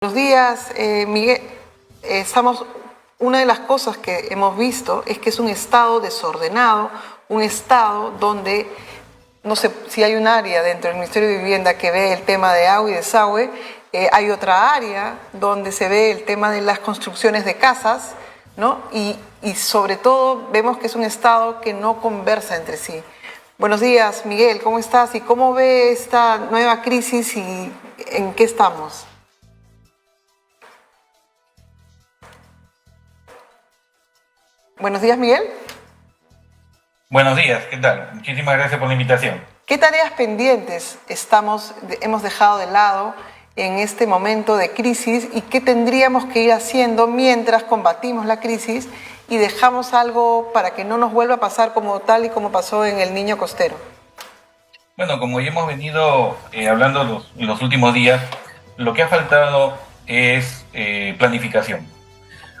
Buenos días, Miguel. Una de las cosas que hemos visto es que es un estado desordenado, un estado donde, no sé si hay un área dentro del Ministerio de Vivienda que ve el tema de agua y desagüe, hay otra área donde se ve el tema de las construcciones de casas, ¿no? Y sobre todo vemos que es un estado que no conversa entre sí. Buenos días, Miguel, ¿cómo estás? ¿Y cómo ve esta nueva crisis y en qué estamos? Buenos días, Miguel. Buenos días, ¿qué tal? Muchísimas gracias por la invitación. ¿Qué tareas pendientes hemos dejado de lado en este momento de crisis y qué tendríamos que ir haciendo mientras combatimos la crisis y dejamos algo para que no nos vuelva a pasar como tal y como pasó en el Niño Costero? Bueno, como ya hemos venido hablando en los últimos días, lo que ha faltado es planificación.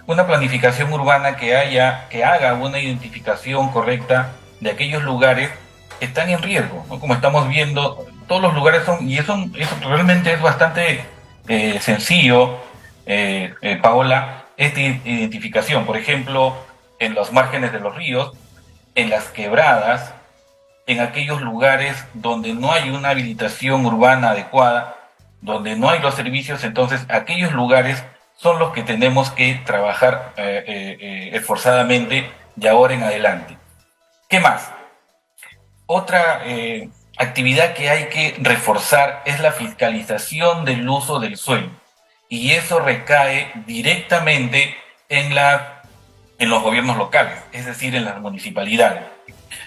Una planificación urbana que haga una identificación correcta de aquellos lugares que están en riesgo, ¿no? Como estamos viendo, todos los lugares eso realmente es bastante sencillo, Paola, esta identificación. Por ejemplo, en los márgenes de los ríos, en las quebradas, en aquellos lugares donde no hay una habilitación urbana adecuada, donde no hay los servicios. Entonces aquellos lugares son los que tenemos que trabajar esforzadamente de ahora en adelante. ¿Qué más? Otra actividad que hay que reforzar es la fiscalización del uso del suelo. Y eso recae directamente en los gobiernos locales, es decir, en las municipalidades.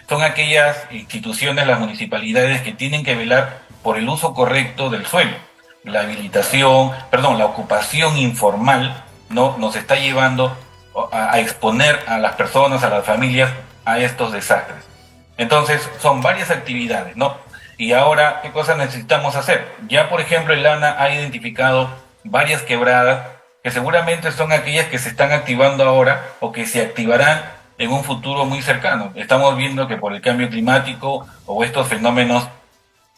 Son aquellas instituciones, las municipalidades, que tienen que velar por el uso correcto del suelo. La ocupación informal, ¿no?, nos está llevando a exponer a las personas, a las familias, a estos desastres. Entonces, son varias actividades, ¿no? Y ahora, ¿qué cosas necesitamos hacer? Ya, por ejemplo, el ANA ha identificado varias quebradas que seguramente son aquellas que se están activando ahora o que se activarán en un futuro muy cercano. Estamos viendo que por el cambio climático o estos fenómenos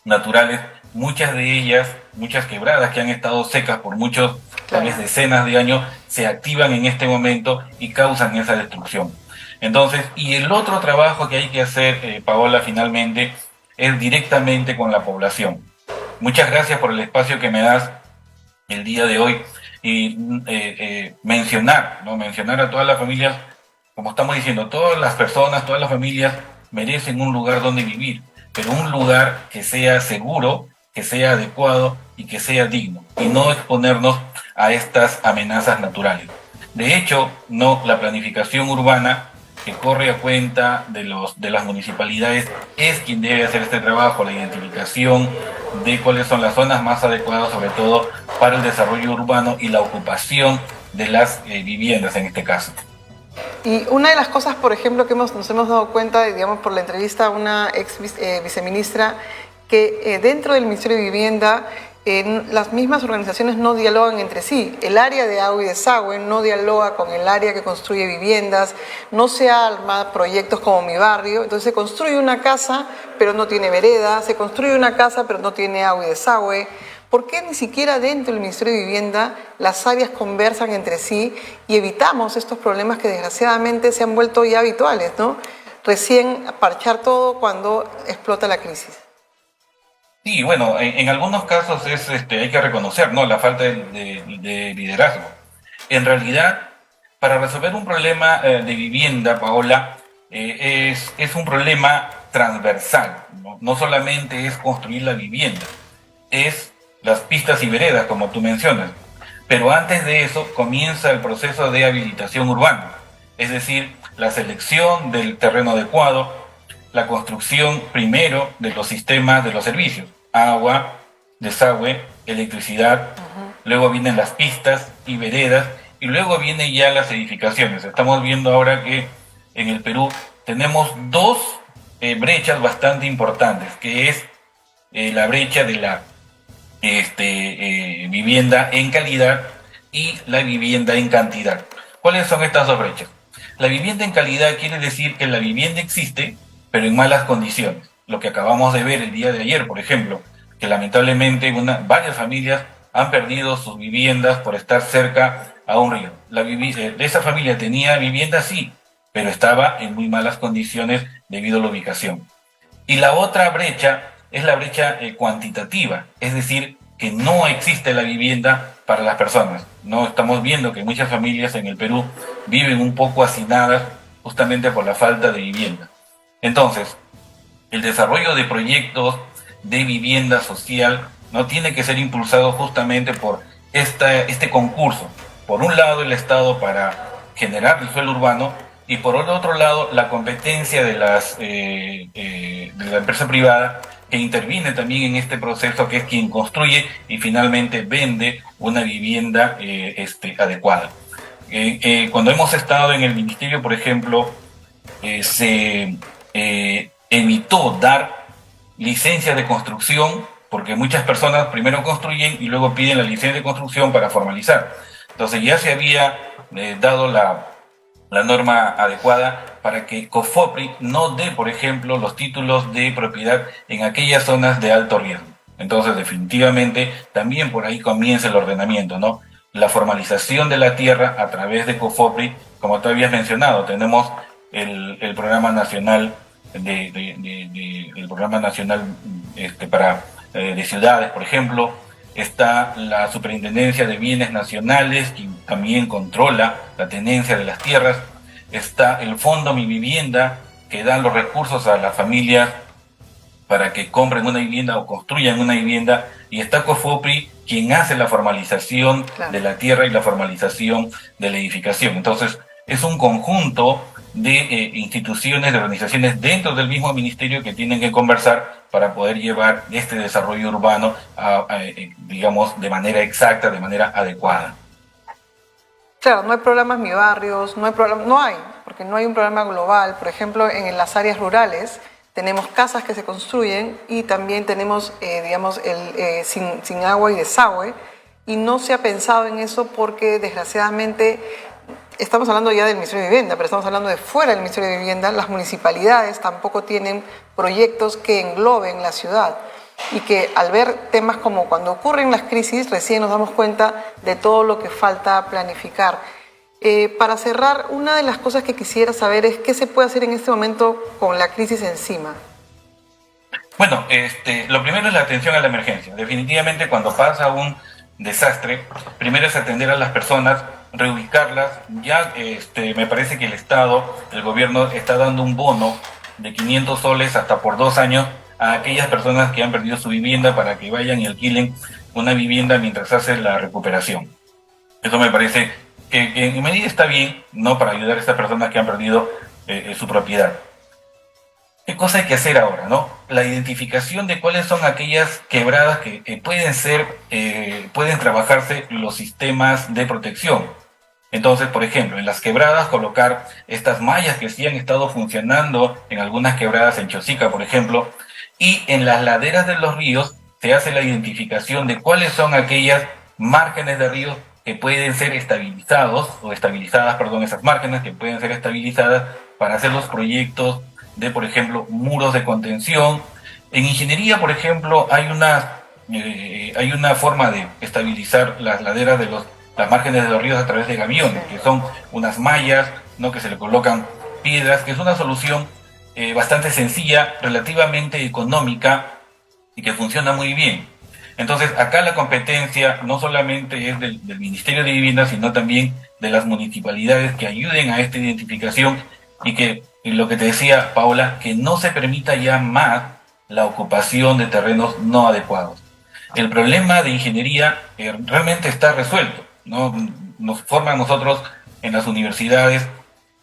naturales, muchas de ellas, muchas quebradas que han estado secas por muchos, tal vez decenas de años, se activan en este momento y causan esa destrucción. Entonces, y el otro trabajo que hay que hacer, Paola, finalmente, es directamente con la población. Muchas gracias por el espacio que me das el día de hoy y mencionar a todas las familias. Como estamos diciendo, todas las personas, todas las familias merecen un lugar donde vivir, pero un lugar que sea seguro, que sea adecuado y que sea digno, y no exponernos a estas amenazas naturales. De hecho, la planificación urbana que corre a cuenta de las municipalidades es quien debe hacer este trabajo, la identificación de cuáles son las zonas más adecuadas, sobre todo para el desarrollo urbano y la ocupación de las viviendas en este caso. Y una de las cosas, por ejemplo, que nos hemos dado cuenta, digamos, por la entrevista a una ex viceministra, que dentro del Ministerio de Vivienda las mismas organizaciones no dialogan entre sí. El área de agua y desagüe no dialoga con el área que construye viviendas, no se arma proyectos como Mi Barrio. Entonces se construye una casa, pero no tiene vereda, se construye una casa, pero no tiene agua y desagüe. ¿Por qué ni siquiera dentro del Ministerio de Vivienda las áreas conversan entre sí y evitamos estos problemas que desgraciadamente se han vuelto ya habituales, ¿no? Recién parchar todo cuando explota la crisis. Sí, bueno, en algunos casos hay que reconocer, ¿no?, la falta de liderazgo. En realidad, para resolver un problema de vivienda, Paola, es un problema transversal, ¿no? No solamente es construir la vivienda, es las pistas y veredas, como tú mencionas. Pero antes de eso comienza el proceso de habilitación urbana, es decir, la selección del terreno adecuado, la construcción primero de los sistemas de los servicios, agua, desagüe, electricidad, luego vienen las pistas y veredas, y luego vienen ya las edificaciones. Estamos viendo ahora que en el Perú tenemos dos brechas bastante importantes, que es la brecha de la vivienda en calidad y la vivienda en cantidad. ¿Cuáles son estas dos brechas? La vivienda en calidad quiere decir que la vivienda existe, pero en malas condiciones. Lo que acabamos de ver el día de ayer, por ejemplo, que lamentablemente varias familias han perdido sus viviendas por estar cerca a un río. Esa familia tenía vivienda, sí, pero estaba en muy malas condiciones debido a la ubicación. Y la otra brecha es la brecha cuantitativa, es decir, que no existe la vivienda para las personas. No estamos viendo que muchas familias en el Perú viven un poco hacinadas justamente por la falta de vivienda. Entonces, el desarrollo de proyectos de vivienda social no tiene que ser impulsado justamente por este concurso. Por un lado, el Estado para generar el suelo urbano, y por el otro lado, la competencia de la empresa privada que interviene también en este proceso, que es quien construye y finalmente vende una vivienda adecuada. Cuando hemos estado en el ministerio, por ejemplo, se evitó dar licencias de construcción, porque muchas personas primero construyen y luego piden la licencia de construcción para formalizar. Entonces ya se había dado la norma adecuada para que COFOPRI no dé, por ejemplo, los títulos de propiedad en aquellas zonas de alto riesgo. Entonces, definitivamente, también por ahí comienza el ordenamiento, ¿no? La formalización de la tierra a través de COFOPRI, como tú habías mencionado, tenemos el programa nacional el programa nacional de ciudades, por ejemplo. Está la Superintendencia de Bienes Nacionales, que también controla la tenencia de las tierras. Está el Fondo Mi Vivienda, que da los recursos a las familias para que compren una vivienda o construyan una vivienda. Y está COFOPRI, quien hace la formalización de la tierra y la formalización de la edificación. Entonces, es un conjunto de instituciones, de organizaciones dentro del mismo ministerio que tienen que conversar para poder llevar este desarrollo urbano digamos, de manera exacta, de manera adecuada. Claro, no hay programas Mi Barrios, no hay, porque no hay un programa global. Por ejemplo, en las áreas rurales tenemos casas que se construyen y también tenemos, digamos, sin agua y desagüe, y no se ha pensado en eso porque, desgraciadamente, estamos hablando ya del Ministerio de Vivienda, pero estamos hablando de fuera del Ministerio de Vivienda. Las municipalidades tampoco tienen proyectos que engloben la ciudad, y que al ver temas como cuando ocurren las crisis, recién nos damos cuenta de todo lo que falta planificar. Para cerrar, una de las cosas que quisiera saber es qué se puede hacer en este momento con la crisis encima. Bueno, lo primero es la atención a la emergencia. Definitivamente, cuando pasa un desastre, primero es atender a las personas, reubicarlas. Ya me parece que el gobierno está dando un bono de 500 soles hasta por 2 años a aquellas personas que han perdido su vivienda para que vayan y alquilen una vivienda mientras hace la recuperación. Eso me parece que en medida está bien, ¿no?, para ayudar a estas personas que han perdido su propiedad. ¿Qué cosa hay que hacer ahora, no? La identificación de cuáles son aquellas quebradas que pueden trabajarse los sistemas de protección. Entonces, por ejemplo, en las quebradas colocar estas mallas que sí han estado funcionando en algunas quebradas en Chosica, por ejemplo, y en las laderas de los ríos se hace la identificación de cuáles son aquellas márgenes de ríos que pueden ser estabilizadas, esas márgenes que pueden ser estabilizadas para hacer los proyectos de, por ejemplo, muros de contención. En ingeniería, por ejemplo, hay una forma de estabilizar las laderas de las márgenes de los ríos a través de gaviones, que son unas mallas, ¿no?, que se le colocan piedras, que es una solución bastante sencilla, relativamente económica y que funciona muy bien. Entonces, acá la competencia no solamente es del Ministerio de Vivienda, sino también de las municipalidades que ayuden a esta identificación y lo que te decía, Paola, que no se permita ya más la ocupación de terrenos no adecuados. El problema de ingeniería realmente está resuelto, ¿no? Nos forman nosotros en las universidades,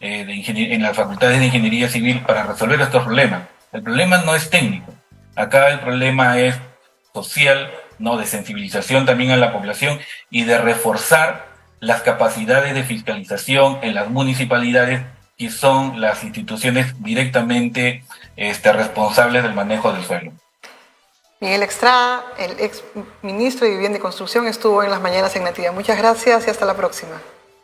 en las facultades de ingeniería civil para resolver estos problemas. El problema no es técnico. Acá el problema es social, ¿no?, de sensibilización también a la población y de reforzar las capacidades de fiscalización en las municipalidades, que son las instituciones directamente responsables del manejo del suelo. Miguel Estrada, el ex ministro de Vivienda y Construcción, estuvo en las mañanas en Nativa. Muchas gracias y hasta la próxima.